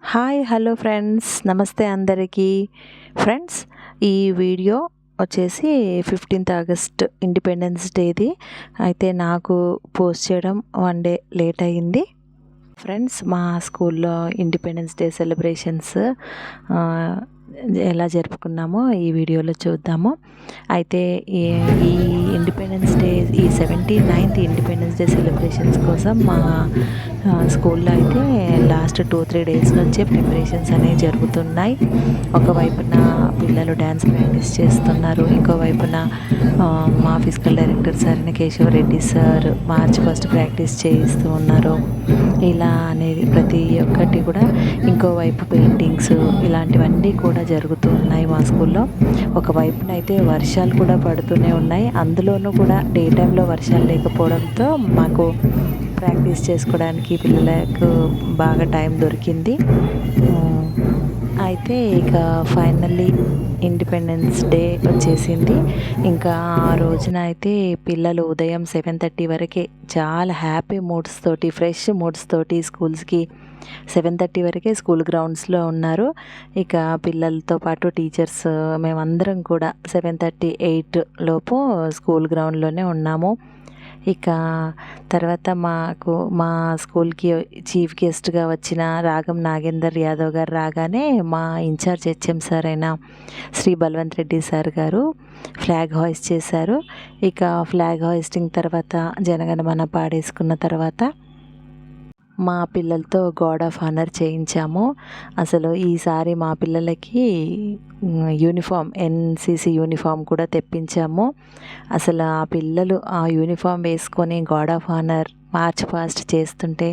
Hi hello friends, నమస్తే అందరికీ. Friends, ఈ వీడియో వచ్చేసి 15th ఆగస్ట్ ఇండిపెండెన్స్ డేది. అయితే నాకు పోస్ట్ చేయడం 1 డే లేట్ అయ్యింది. ఫ్రెండ్స్, మా స్కూల్లో ఇండిపెండెన్స్ డే సెలబ్రేషన్స్ ఎలా జరుపుకున్నామో ఈ వీడియోలో చూద్దాము. అయితే ఈ ఈ ఇండిపెండెన్స్ డే, ఈ 79th ఇండిపెండెన్స్ డే సెలబ్రేషన్స్ కోసం మా స్కూల్లో అయితే లాస్ట్ 2-3 డేస్ నుంచే ప్రిపరేషన్స్ అనేవి జరుగుతున్నాయి. ఒకవైపున పిల్లలు డ్యాన్స్ ప్రాక్టీస్ చేస్తున్నారు, ఇంకోవైపున మా physical director sir Keshavareddy sir march first practice చేయిస్తూ ఉన్నారు. ఇలా అనేది ప్రతి ఒక్కటి కూడా, ఇంకోవైపు పెయింటింగ్స్ ఇలాంటివన్నీ కూడా జరుగుతూ ఉన్నాయి మా స్కూల్లో. ఒకవైపున అయితే వర్షాలు కూడా పడుతూనే ఉన్నాయి. అందులోనూ కూడా డే టైంలో వర్షాలు లేకపోవడంతో మాకు ప్రాక్టీస్ చేసుకోవడానికి పిల్లలకు బాగా టైం దొరికింది. అయితే ఇక ఫైనల్లీ ఇండిపెండెన్స్ డే వచ్చేసింది. ఇంకా ఆ రోజున అయితే పిల్లలు ఉదయం 7:30 వరకే చాలా హ్యాపీ మూడ్స్ తోటి, ఫ్రెష్ మూడ్స్ తోటి స్కూల్స్కి 7:30 వరకే స్కూల్ గ్రౌండ్స్లో ఉన్నారు. ఇక పిల్లలతో పాటు టీచర్స్ మేమందరం కూడా 7:30, 8 లోపు స్కూల్ గ్రౌండ్లోనే ఉన్నాము. ఇక తర్వాత మా స్కూల్కి చీఫ్ గెస్ట్గా వచ్చిన రాగం నాగేందర్ యాదవ్ గారు రాగానే మా ఇన్ఛార్జ్ హెచ్ఎం సార్ అయిన శ్రీ బల్వంత్ రెడ్డి సార్ గారు ఫ్లాగ్ హాయిస్ట్ చేశారు. ఇక ఫ్లాగ్ హాయిస్టింగ్ తర్వాత జనగణమన పాడేసుకున్న తర్వాత మా పిల్లలతో గార్డ్ ఆఫ్ ఆనర్ చేయించాము. అసలు ఈసారి మా పిల్లలకి యూనిఫామ్, ఎన్సిసి యూనిఫామ్ కూడా తెప్పించాము. అసలు ఆ పిల్లలు ఆ యూనిఫామ్ వేసుకొని guard of honour March past చేస్తుంటే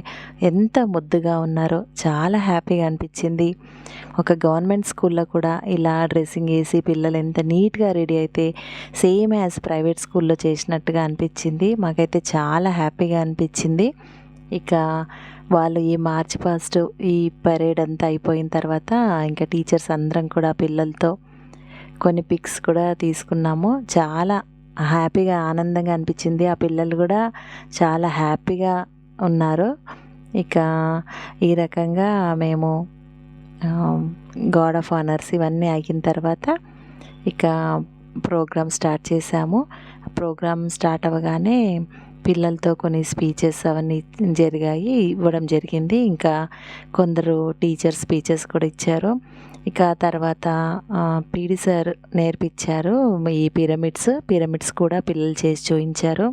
ఎంత ముద్దుగా ఉన్నారో, చాలా హ్యాపీగా అనిపించింది. ఒక గవర్నమెంట్ స్కూల్లో కూడా ఇలా డ్రెస్సింగ్ వేసి పిల్లలు ఎంత నీట్గా రెడీ అయితే సేమ్ యాజ్ ప్రైవేట్ స్కూల్లో చేసినట్టుగా అనిపించింది. మాకైతే చాలా హ్యాపీగా అనిపించింది. ఇక వాళ్ళు ఈ మార్చ్ పాస్ట్ ఈ పరేడ్ అంతా అయిపోయిన తర్వాత ఇంకా టీచర్స్ అందరం కూడా పిల్లలతో కొన్ని పిక్స్ కూడా తీసుకున్నాము. చాలా హ్యాపీగా, ఆనందంగా అనిపించింది. ఆ పిల్లలు కూడా చాలా హ్యాపీగా ఉన్నారు. ఇక ఈ రకంగా మేము గార్డ్ ఆఫ్ ఆనర్స్ ఇవన్నీ అయిన తర్వాత ఇక ప్రోగ్రామ్ స్టార్ట్ చేశాము. ప్రోగ్రామ్ స్టార్ట్ అవ్వగానే పిల్లలతో కొన్ని స్పీచెస్ అవన్నీ ఇవ్వడం జరిగింది. ఇంకా కొందరు టీచర్స్ స్పీచెస్ కూడా ఇచ్చారు. ఇక తర్వాత పీడి సార్ నేర్పించారు ఈ పిరమిడ్స్ కూడా పిల్లలు చేసి చూపించారు.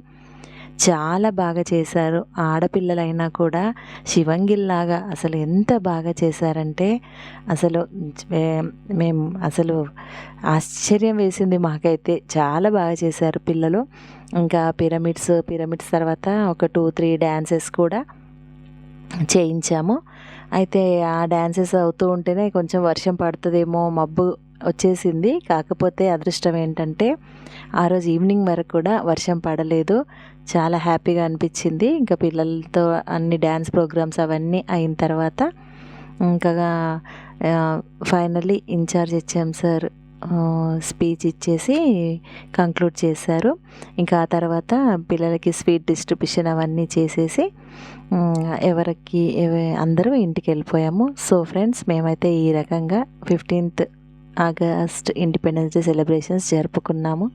చాలా బాగా చేశారు. ఆడపిల్లలైనా కూడా శివంగిల్లాగా అసలు ఎంత బాగా చేశారంటే అసలు మేము అసలు ఆశ్చర్యం వేసింది మాకైతే. చాలా బాగా చేశారు పిల్లలు. ఇంకా పిరమిడ్స్ తర్వాత ఒక 2-3 డ్యాన్సెస్ కూడా చేయించాము. అయితే ఆ డ్యాన్సెస్ అవుతూ ఉంటేనే కొంచెం వర్షం పడుతుందేమో, మబ్బు వచ్చేసింది. కాకపోతే అదృష్టం ఏంటంటే ఆ రోజు ఈవినింగ్ వరకు కూడా వర్షం పడలేదు. చాలా హ్యాపీగా అనిపించింది. ఇంకా పిల్లలతో అన్ని డ్యాన్స్ ప్రోగ్రామ్స్ అవన్నీ అయిన తర్వాత ఇంకా finally in-charge HM sir speech ఇచ్చేసి కంక్లూడ్ చేశారు. ఇంకా ఆ తర్వాత పిల్లలకి స్వీట్ డిస్ట్రిబ్యూషన్ అవన్నీ చేసేసి అందరూ ఇంటికి వెళ్ళిపోయాము. సో ఫ్రెండ్స్, మేమైతే ఈ రకంగా 15th August independence day celebrations జరుపుకున్నాము.